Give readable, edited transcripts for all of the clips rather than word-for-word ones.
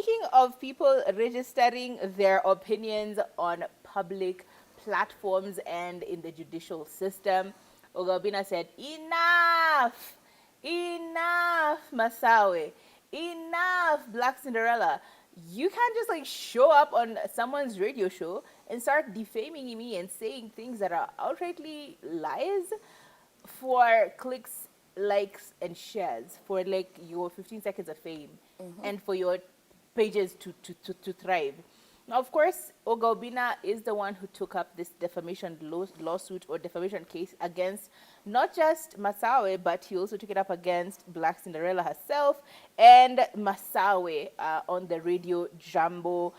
speaking of people registering their opinions on public platforms and in the judicial system, Obinna said, enough! Enough, Masawe! Enough, Black Cinderella! You can't just like show up on someone's radio show and start defaming me and saying things that are outrightly lies for clicks, likes, and shares, for like your 15 seconds of fame, and for your pages to thrive. Now, of course, Obinna is the one who took up this defamation lawsuit or defamation case against not just Masawe, but he also took it up against Black Cinderella herself and Masawe on the Radio Jambo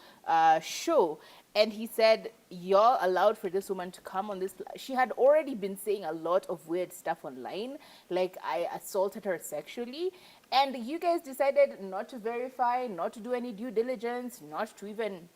show. And he said, y'all allowed for this woman to come on this. She had already been saying a lot of weird stuff online, like I assaulted her sexually. And you guys decided not to verify, not to do any due diligence, not to even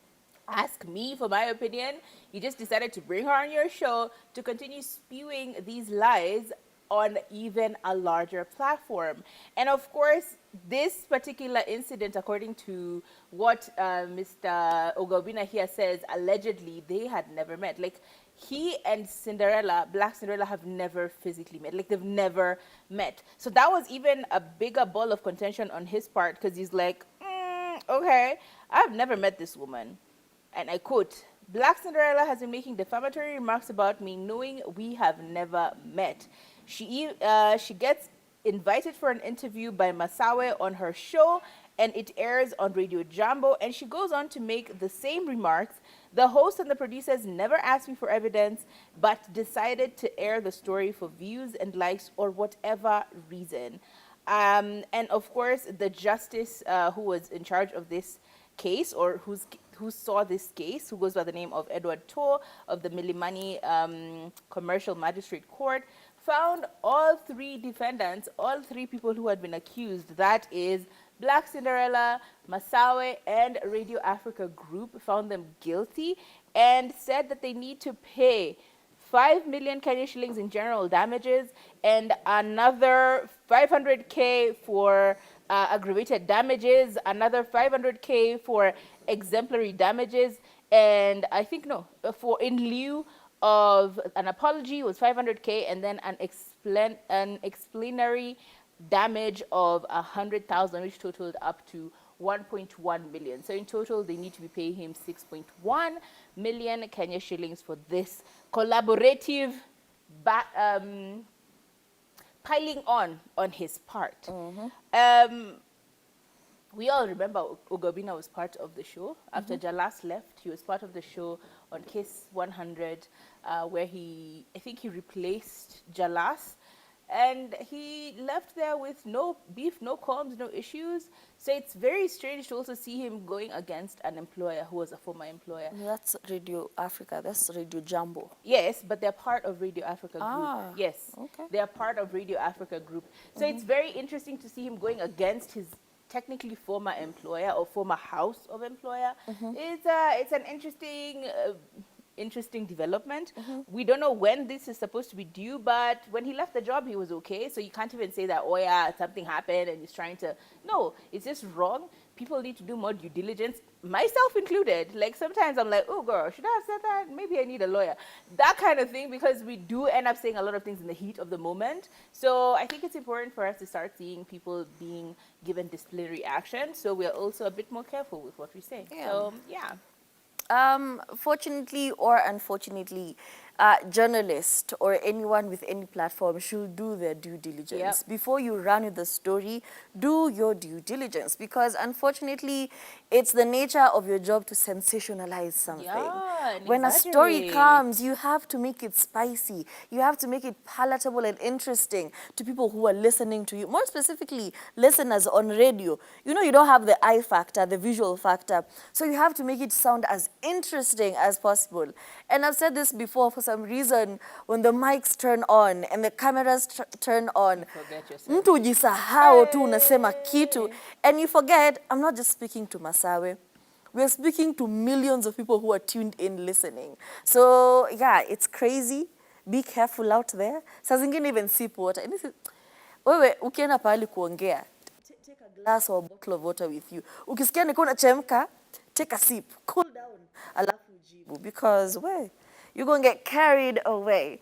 ask me for my opinion. You just decided to bring her on your show to continue spewing these lies on even a larger platform. And of course, this particular incident, according to what Mr. Obinna here says, allegedly they had never met. Like, he and Cinderella, Black Cinderella, have never physically met. Like, they've never met. So that was even a bigger ball of contention on his part, because he's like, okay, I've never met this woman. And I quote, Black Cinderella has been making defamatory remarks about me knowing we have never met. She gets invited for an interview by Masawe on her show, and it airs on Radio Jambo, and she goes on to make the same remarks. The host and the producers never asked me for evidence, but decided to air the story for views and likes or whatever reason. And of course, the justice who was in charge of this case, or who saw this case, who goes by the name of Edward Toh of the Milimani Commercial Magistrate Court, found all three defendants, all three people who had been accused, that is Black Cinderella, Masawe, and Radio Africa Group, found them guilty and said that they need to pay 5 million Kenya shillings in general damages and another 500K for aggravated damages, another 500K for exemplary damages, and I think for in lieu of an apology was 500K, and then an explanatory damage of 100,000, which totaled up to 1.1 million. So in total, they need to be paying him 6.1 million Kenya shillings for this collaborative piling on his part. We all remember Obinna was part of the show. After Jalas left, he was part of the show on Kiss 100, where I think he replaced Jalas. And he left there with no beef, no qualms, no issues. So it's very strange to also see him going against an employer who was a former employer. That's Radio Africa. That's Radio Jambo. Yes, but they're part of Radio Africa Group. Yes, okay. They're part of Radio Africa Group. So it's very interesting to see him going against his technically former employer or former house of employer. It's an interesting development. We don't know when this is supposed to be due, but when he left the job, he was okay. So you can't even say that, oh yeah, something happened and he's trying to. No, it's just wrong. People need to do more due diligence, myself included. Like sometimes I'm like, oh girl, should I have said that? Maybe I need a lawyer. That kind of thing, because we do end up saying a lot of things in the heat of the moment. So I think it's important for us to start seeing people being given disciplinary action. So we're also a bit more careful with what we say. Yeah. So yeah. Fortunately or unfortunately, journalists or anyone with any platform should do their due diligence. Yep. Before you run with the story, do your due diligence, because unfortunately, it's the nature of your job to sensationalize something. Yeah, when a story comes, you have to make it spicy. You have to make it palatable and interesting to people who are listening to you. More specifically, listeners on radio. You know, you don't have the eye factor, the visual factor. So you have to make it sound as interesting as possible. And I've said this before, for some reason, when the mics turn on and the cameras turn on, mtu ujisahau tu unasema kitu, and you forget, I'm not just speaking to Masawe. We're speaking to millions of people who are tuned in listening. So yeah, it's crazy. Be careful out there. Saa zingine even sip water. Wewe ukienda pahali kuongea, take a glass or a bottle of water with you. Ukisikia niko unachemka, take a sip, cool down, alafu ujibu, because you're going to get carried away.